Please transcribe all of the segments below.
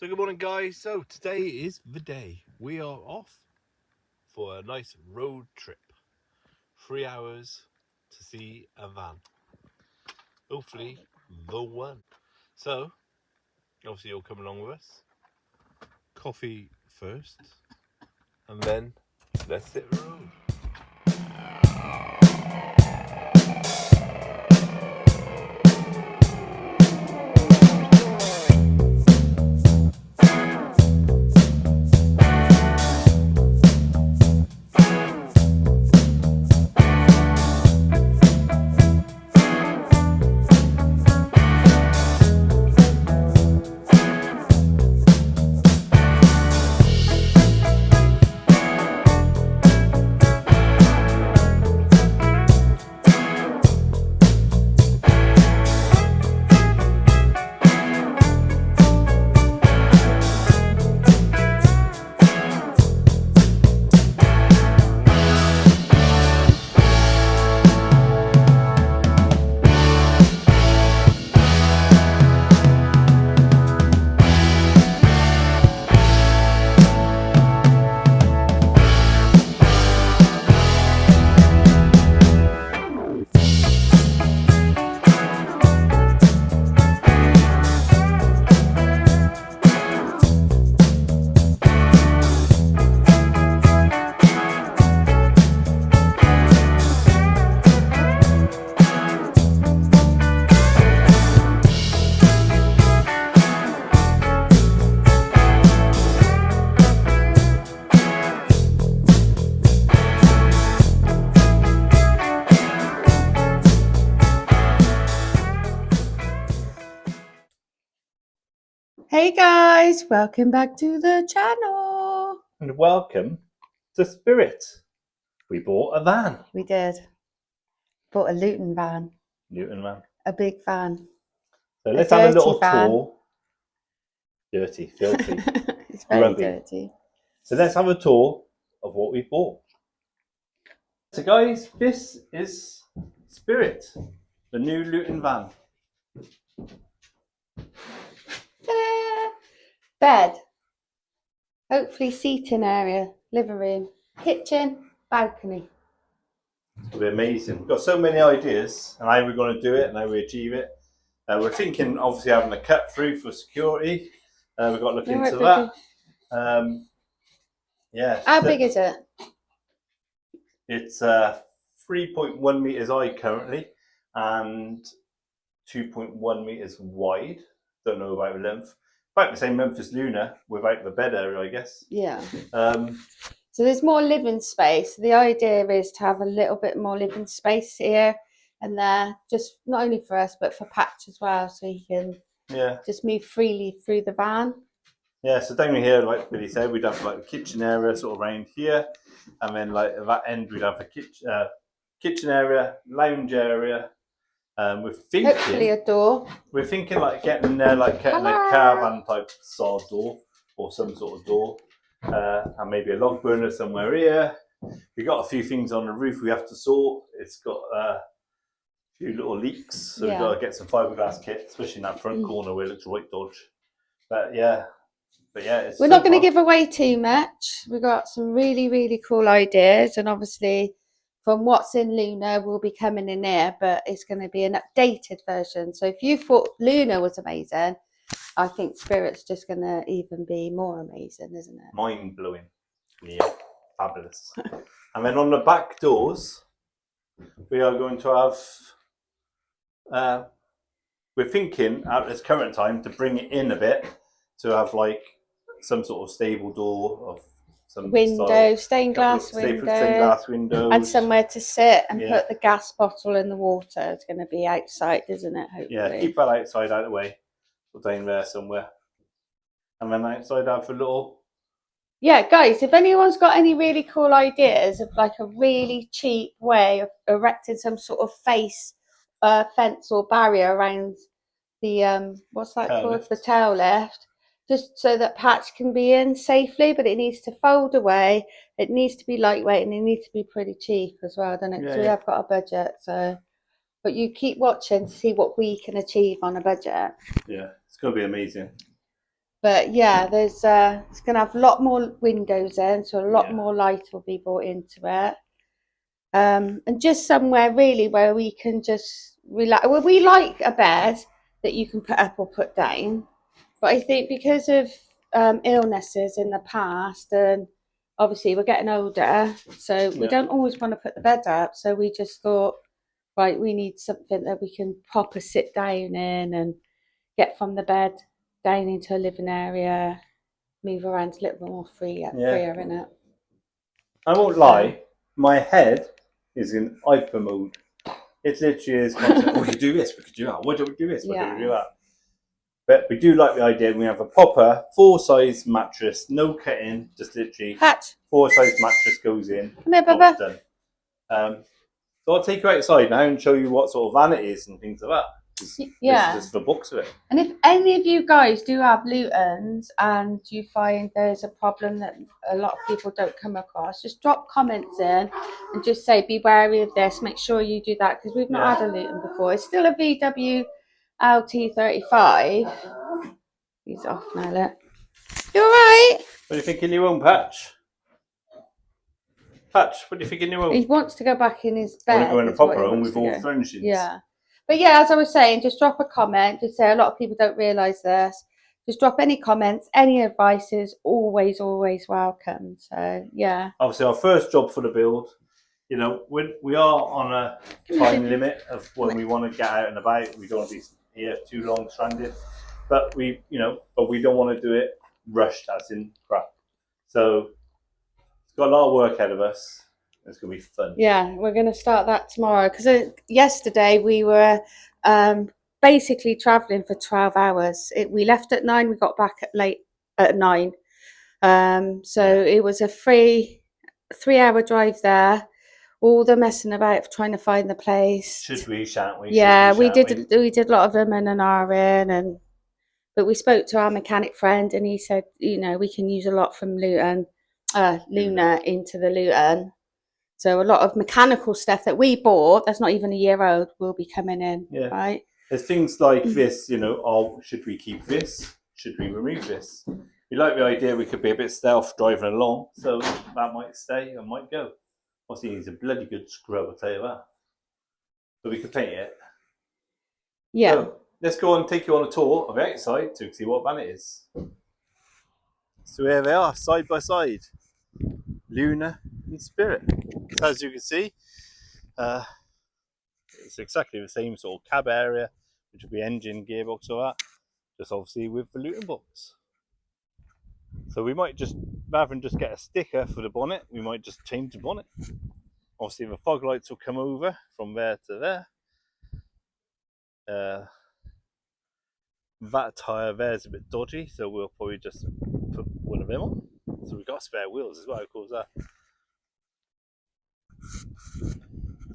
So good morning guys, so today is the day. We are off for a nice road trip. 3 hours to see a van. Hopefully the one. So, obviously you'll come along with us. Coffee first and then let's hit the road. Hey guys, welcome back to the channel. And welcome to Spirit. We bought a van. We did. Bought a Luton van. Luton van. A big van. So let's have a little van. tour. Dirty, filthy. It's very Grubby. dirty. So let's have a tour of what we bought. So guys, this is Spirit, the new Luton van. Ta-da! Bed. Hopefully seating area, living room, kitchen, balcony. It'll be amazing. We've got so many ideas and how we're going to do it and how we achieve it. We're thinking obviously having a cut through for security. We've got to look into that. Yeah. How big is it? It's 3.1 metres high currently and 2.1 metres wide. Don't know about the length. About the same length as Luna without the bed area, I guess. Yeah. So there's more living space. The idea is to have a little bit more living space here and there, just not only for us but for Patch as well, so he can just move freely through the van. Yeah, so down here, like Billy said, we'd have like the kitchen area sort of around here, and then like at that end we'd have the kitchen area, lounge area. We're thinking hopefully a door. We're thinking like getting there, like getting a caravan type style door or some sort of door, and maybe a log burner somewhere here. We've got a few things on the roof we have to sort. It's got a few little leaks, so we've got to get some fiberglass kit, especially in that front corner where it looks right dodge. But yeah, we're not going to give away too much. We've got some really, really cool ideas, and obviously from what's in Luna will be coming in here, but it's going to be an updated version. So if you thought Luna was amazing, I think Spirit's just going to even be more amazing, isn't it? Mind blowing. Yeah, fabulous. And then on the back doors, we are going to have, we're thinking at this current time to bring it in a bit, to have like some sort of stable door of some window, stained glass window, and somewhere to sit and put the gas bottle in the water. It's going to be outside, isn't it? Hopefully. Yeah, keep that outside, out of the way, or down there somewhere. And then outside have a little. Yeah, guys, if anyone's got any really cool ideas of like a really cheap way of erecting some sort of fence or barrier around the what's that called? The tail lift. Just so that Patch can be in safely, but it needs to fold away, it needs to be lightweight, and it needs to be pretty cheap as well, don't it? Because we have got a budget, so. But you keep watching to see what we can achieve on a budget. Yeah, it's going to be amazing. But yeah, there's it's going to have a lot more windows in, so a lot Yeah. more light will be brought into it. And just somewhere really where we can just relax. Well, we like a bed that you can put up or put down, but I think because of illnesses in the past, and obviously we're getting older, so we don't always want to put the bed up. So we just thought, right, we need something that we can proper sit down in and get from the bed down into a living area, move around a little bit more freer, in it. I won't lie, my head is in hyper mode. It literally is constant. We could do this, we could do that. Why don't we do this? Why don't we do that? But we do like the idea. We have a proper 4-size mattress, no cutting, just literally Patch. 4-size mattress goes in. Come here, Bubba. Done. So I'll take you outside now and show you what sort of van it is and things like that. Yeah. This is just the books of it. And if any of you guys do have Lutons and you find there's a problem that a lot of people don't come across, just drop comments in and just say, be wary of this. Make sure you do that because we've not had a Luton before. It's still a VW LT35. He's off now, look. You all right? What do you think in your own, Patch? Patch, what do you think in your own? He wants to go back in his bed. I want to go in a proper home with all furnishings. Yeah. But yeah, as I was saying, just drop a comment. Just say a lot of people don't realise this. Just drop any comments, any advice is always welcome. So yeah. Obviously, our first job for the build, you know, we are on a time limit of when we want to get out and about. We don't want to be here too long stranded, but we don't want to do it rushed, as in crap. So it's got a lot of work ahead of us. It's going to be fun. Yeah, we're going to start that tomorrow because yesterday we were basically travelling for 12 hours. We left at 9, we got back late at 9. So it was a 3-hour drive there. All the messing about trying to find the place. Should we, shan't we? Yeah, we did a lot of them in an hour in, but we spoke to our mechanic friend and he said, you know, we can use a lot from Luna into the Luton. So a lot of mechanical stuff that we bought, that's not even a year old, will be coming in, right? There's things like this, you know, should we keep this? Should we remove this? We like the idea we could be a bit stealth driving along, so that might stay and might go. Obviously, it needs a bloody good scrub, I'll tell you that. But we could paint it. Yeah. So, let's go and take you on a tour of the outside to see what van it is. So here they are, side by side. Luna and Spirit. So as you can see, it's exactly the same sort of cab area, which will be engine, gearbox, or that. Just obviously with the Luton box. So we might just, rather than just get a sticker for the bonnet, we might just change the bonnet. Obviously the fog lights will come over from there to there. That tyre there is a bit dodgy, so we'll probably just put one of them on. So we've got spare wheels as well, of course that.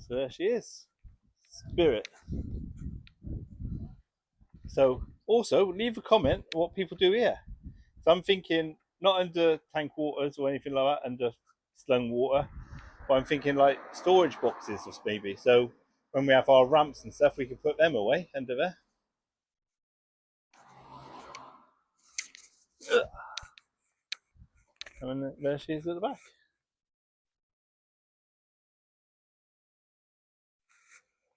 So there she is, Spirit. So also leave a comment what people do here. So I'm thinking not under tank waters or anything like that, under slung water, but I'm thinking like storage boxes or maybe. So when we have our ramps and stuff, we can put them away under there. And then there she is at the back.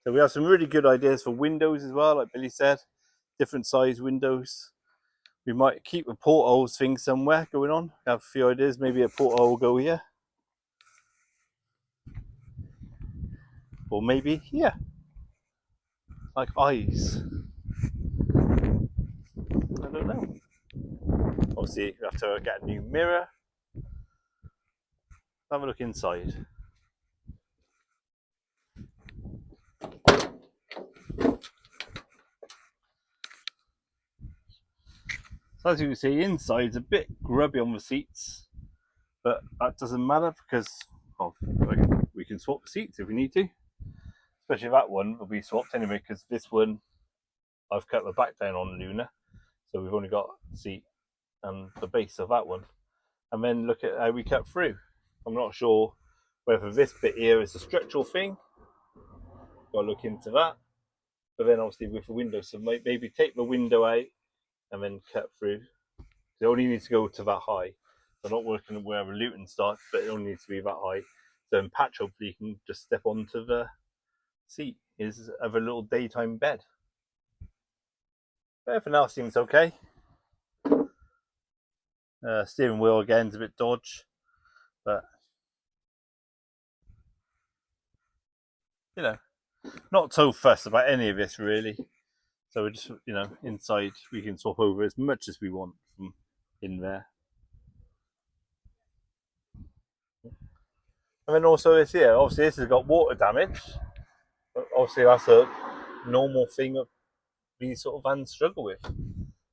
So we have some really good ideas for windows as well, like Billy said, different size windows. We might keep a portholes thing somewhere going on. We have a few ideas, maybe a porthole will go here. Or maybe here, like eyes. I don't know. Obviously, we have to get a new mirror. Have a look inside. So as you can see, inside's a bit grubby on the seats, but that doesn't matter because we can swap the seats if we need to. Especially that one will be swapped anyway, because this one I've cut the back down on Luna, so we've only got the seat and the base of that one. And then look at how we cut through. I'm not sure whether this bit here is a structural thing. Got to look into that. But then obviously with the window, so maybe take the window out and then cut through It only needs to go to that high. So not working wherever Luton starts, but it only needs to be that high. So in patch, hopefully you can just step onto the seat is of a little daytime bed. But everything else seems okay. Steering wheel again is a bit dodge, but you know, not so fussed about any of this really. So we're just, you know, inside we can swap over as much as we want from in there. And then also this here, obviously this has got water damage. But obviously that's a normal thing that these sort of vans struggle with.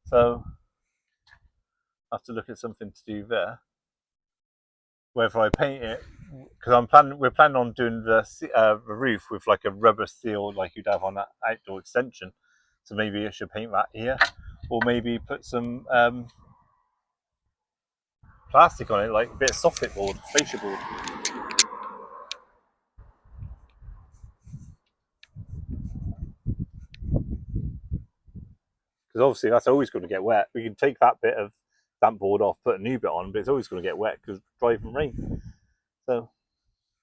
So I have to look at something to do there. Whether I paint it, because we're planning on doing the roof with like a rubber seal like you'd have on that outdoor extension. So maybe I should paint that here, or maybe put some plastic on it, like a bit of soffit board, fascia board. Because obviously that's always going to get wet. We can take that bit of damp board off, put a new bit on, but it's always going to get wet because driving rain. So,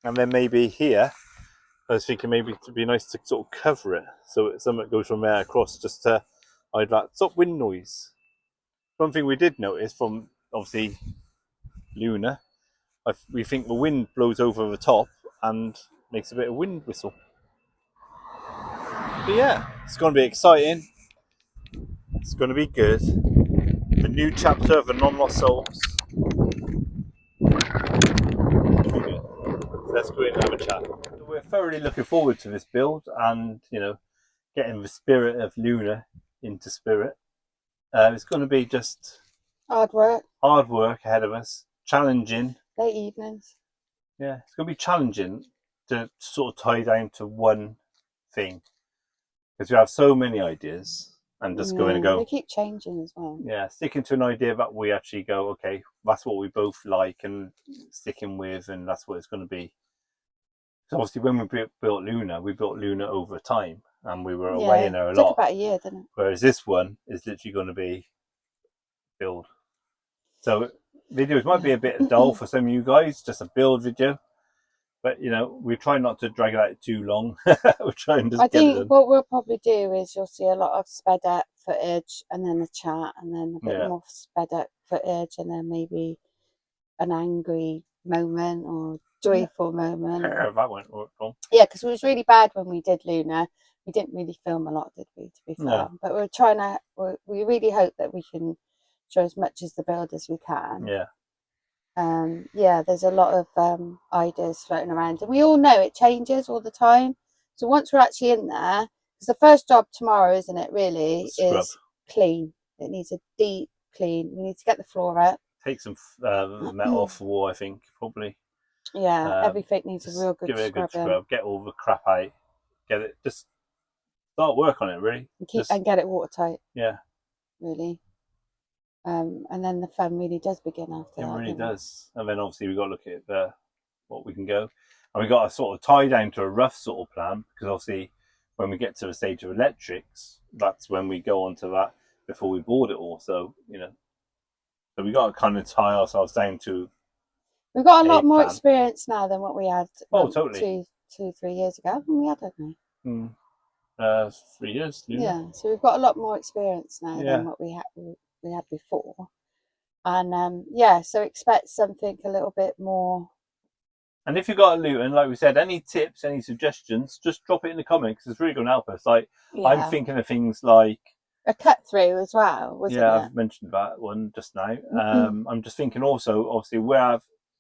and then maybe here, I was thinking maybe it'd be nice to sort of cover it so something goes from there across just to hide that stop wind noise. One thing we did notice from obviously Luna, we think the wind blows over the top and makes a bit of wind whistle. But yeah, it's going to be exciting. It's going to be good. The new chapter of the Non-Lost Souls. Let's go in and have a chat. We're thoroughly looking forward to this build and, you know, getting the spirit of Luna into spirit. It's going to be just Hard work ahead of us, challenging. late evenings. Yeah, it's going to be challenging to sort of tie down to one thing because we have so many ideas and just go in and go. They keep changing as well. Yeah, sticking to an idea that we actually go, okay, that's what we both like and sticking with, and that's what it's going to be. So obviously, when we built Luna over time, and we were away in her a lot. It took about a year, didn't it? Whereas this one is literally going to be build. So videos might be a bit dull for some of you guys, just a build video. But, you know, we try not to drag it out too long. We're trying to get it done. What we'll probably do is you'll see a lot of sped up footage and then the chat and then a bit more sped up footage and then maybe an angry moment or joyful moment. That went wrong. Yeah, because it was really bad when we did Luna. We didn't really film a lot, did we, to be fair? No. But we're trying to, we really hope that we can show as much as the build as we can. Yeah. There's a lot of ideas floating around, and we all know it changes all the time. So once we're actually in there, because the first job tomorrow, isn't it? Really, is clean. It needs a deep clean. We need to get the floor up. Take some metal off the wall, I think, probably. Yeah, everything needs a real good give it a good scrubbing. scrub. Get all the crap out. Get it. Just start work on it, really. And get it watertight. Yeah. Really. And then the fun really does begin after that. It really does. And then obviously we've got to look at what we can go. And we've got to sort of tie down to a rough sort of plan, because obviously when we get to the stage of electrics, that's when we go on to that before we board it all. So, you know, so we've got to kind of tie ourselves down to. We've got a lot more experience now than what we had totally. 2-3 years ago. Haven't we had, haven't we? 3 years. Yeah, so we've got a lot more experience now than what we had before. And so expect something a little bit more. And if you've got a Luton, like we said, any tips, any suggestions, just drop it in the comments. It's really going to help us. Like, I'm thinking of things like a cut through as well, wasn't it? I've mentioned that one just now. I'm just thinking also, obviously,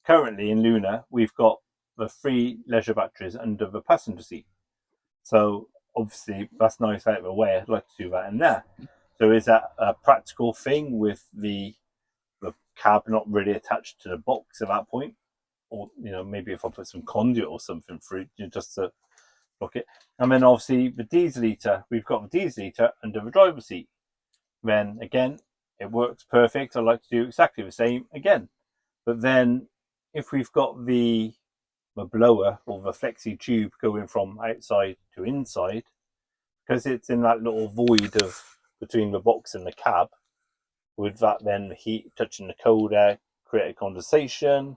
currently in Luna, we've got the 3 leisure batteries under the passenger seat. So obviously that's nice out of the way. I'd like to do that in there. So is that a practical thing with the cab not really attached to the box at that point? Or, you know, maybe if I put some conduit or something through, just to block it. And then obviously the diesel heater, we've got the diesel heater under the driver's seat. Then again, it works perfect. I like to do exactly the same again. But then if we've got the blower or the flexi tube going from outside to inside, because it's in that little void between the box and the cab, Would that then heat touching the cold air create a condensation?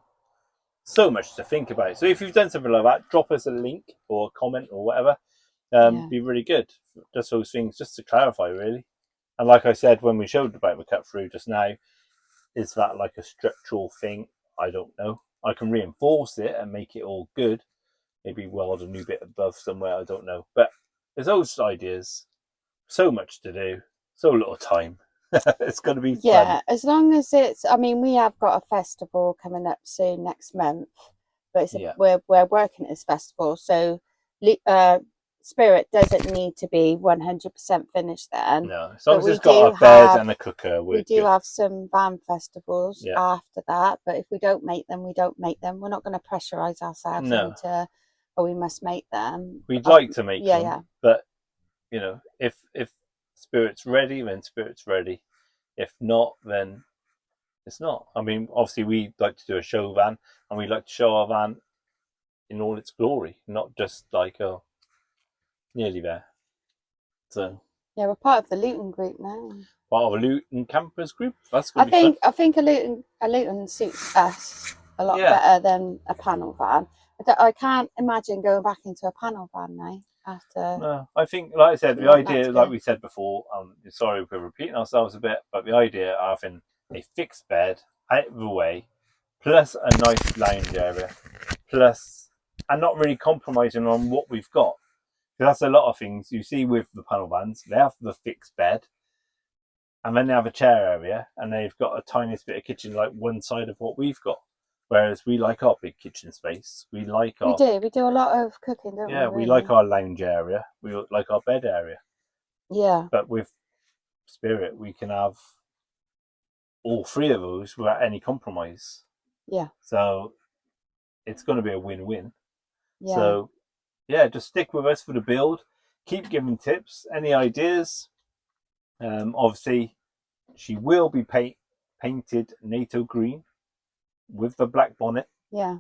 So much to think about. So if you've done something like that, drop us a link or a comment or whatever. Be really good. Just those things, just to clarify, really. And like I said when we showed about the cut through just now, is that like a structural thing? I don't know. I can reinforce it and make it all good. Maybe weld a new bit above somewhere. I don't know. But there's those ideas. So much to do. So little time. It's going to be Yeah, fun. as long as it's, I mean, we have got a festival coming up soon next month, but it's Yeah. we're working at this festival, so Spirit doesn't need to be 100% finished then. No, as long But as we it's got do a bed have and a cooker, we we're do good. have some van festivals Yeah. after that, but if we don't make them, we don't make them. We're not going to pressurize ourselves No. into, oh, we must make them. We'd like to make yeah, them, yeah. but you know, if Spirit's ready, then Spirit's ready. If not, then it's not. I mean, obviously, we like to do a show van, and we like to show our van in all its glory, not just like, oh, nearly there. So, Yeah, we're part of the Luton group now. part of a Luton campers group. That's I going to be fun. think a Luton suits us a lot Yeah. better than a panel van. I can't imagine going back into a panel van now after. No, I think, like I said, the Not that idea, good. like we said before, sorry if we're repeating ourselves a bit, but the idea of having a fixed bed out of the way, plus a nice lounge area, plus, and not really compromising on what we've got. Because that's a lot of things you see with the panel vans. They have the fixed bed, and then they have a chair area, and they've got a tiniest bit of kitchen, like one side of what we've got. Whereas we like our big kitchen space. We like our We do a lot of cooking, don't we? yeah, we Really? like our lounge area. We like our bed area. Yeah. But with Spirit, we can have all three of those without any compromise. Yeah. So it's going to be a win-win. Yeah. So yeah, just stick with us for the build. Keep giving tips. Any ideas? Obviously, she will be painted NATO green with the black bonnet. Yeah.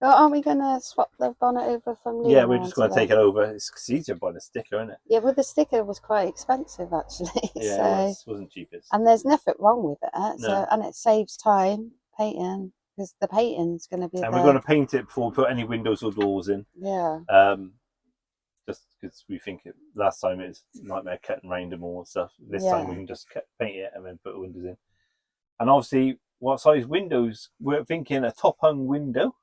Oh, aren't we going to swap the bonnet over from Luton? Yeah, we're just going to take it over. It's easier by the sticker, isn't it? Yeah, well, the sticker was quite expensive actually. Yeah, it wasn't cheapest. And there's nothing wrong with it. No. So, and it saves time painting because the painting's going to be. And we're going to paint it before we put any windows or doors in. Yeah. Just because we think last time it was nightmare cutting rain and all stuff. This time we can just paint it and then put the windows in. And obviously, what size windows? We're thinking a top hung window.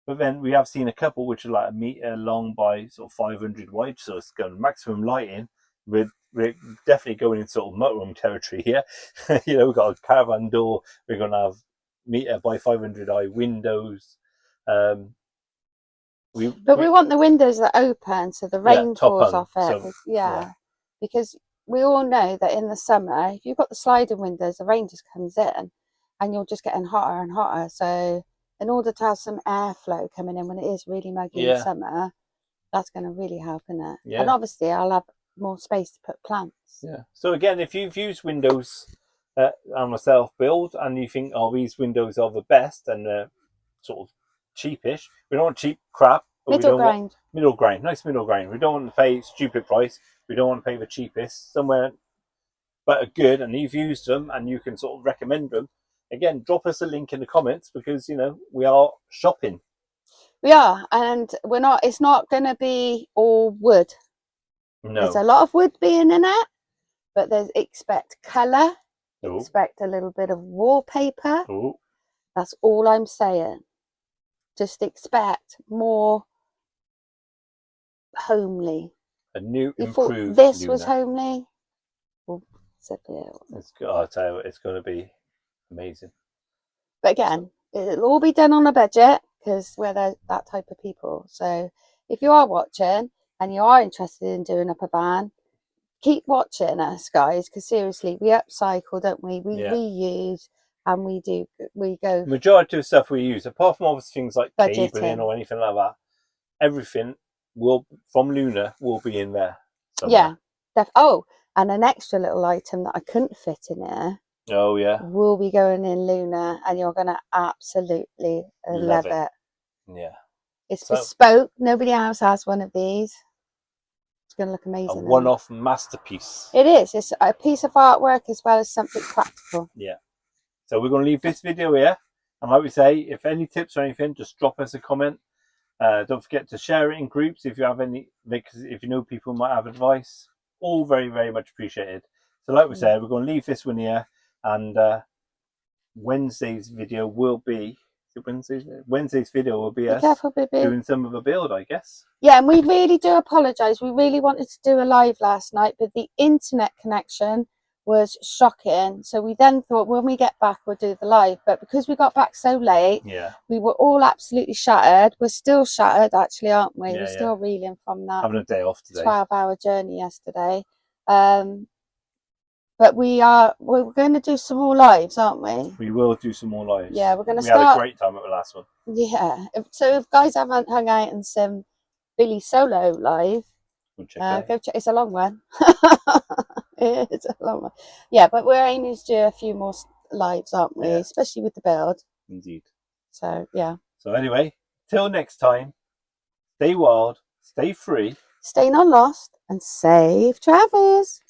But then we have seen a couple which are like 1 meter long by sort of 500 wide, so it's got maximum lighting. We're definitely going in sort of motorhome territory here. You know, we've got a caravan door. We're going to have 1 meter by 500 high windows. We want the windows that open so the rain falls off it. So, because we all know that in the summer, if you've got the sliding windows, the rain just comes in, and you're just getting hotter and hotter. So, in order to have some airflow coming in when it is really muggy in summer, that's going to really help in it. Yeah. And obviously, I'll have more space to put plants. Yeah. So again, if you've used windows on myself build and you think, oh, these windows are the best and they're sort of cheapish, we don't want cheap crap. Middle ground. Nice middle ground. We don't want to pay stupid price. We don't want to pay the cheapest. Somewhere but are good, and you've used them and you can sort of recommend them. Again, drop us a link in the comments because, you know, we are shopping. We are, and we're not. It's not going to be all wood. No. There's a lot of wood being in it, but expect colour. Expect a little bit of wallpaper. Ooh. That's all I'm saying. Just expect more homely. A new, you improved. Thought this Luna. was homely. Well, I'll tell you, it's going to be amazing. But again, it'll all be done on a budget because we're that type of people. So if you are watching and you are interested in doing up a van, keep watching us, guys, because seriously, we upcycle, don't we? We reuse, and we go. Majority of stuff we use, apart from obviously things like budgeting. cabling or anything like that, everything from Luna will be in there somewhere. Yeah. And an extra little item that I couldn't fit in here. Oh yeah. Will be going in Luna, and you're going to absolutely love it. Yeah. It's bespoke. Nobody else has one of these. It's going to look amazing. A isn't it? one-off masterpiece. It is. It's a piece of artwork as well as something practical. Yeah. So we're going to leave this video here. And like we say, if any tips or anything, just drop us a comment. Don't forget to share it in groups if you have any, because if you know people who might have advice. All very, very much appreciated. So like we said, we're going to leave this one here. And Wednesday's video will be... Wednesday's video will be us doing some of the build, I guess. Yeah, and we really do apologise. We really wanted to do a live last night, but the internet connection was shocking. So we then thought when we get back, we'll do the live. But because we got back so late, we were all absolutely shattered. We're still shattered, actually, aren't we? We're still reeling from that. Having a day off today. 12-hour journey yesterday. But we're going to do some more lives, aren't we? We will do some more lives. Yeah, we're going to start. We had a great time at the last one. Yeah. So if guys haven't hung out in some Billie solo live, Go check it's a long one. It's a long one. Yeah, but we're aiming to do a few more lives, aren't we? Especially with the build. Indeed. So, yeah. So anyway, till next time, stay wild, stay free. Stay non lost and safe travels.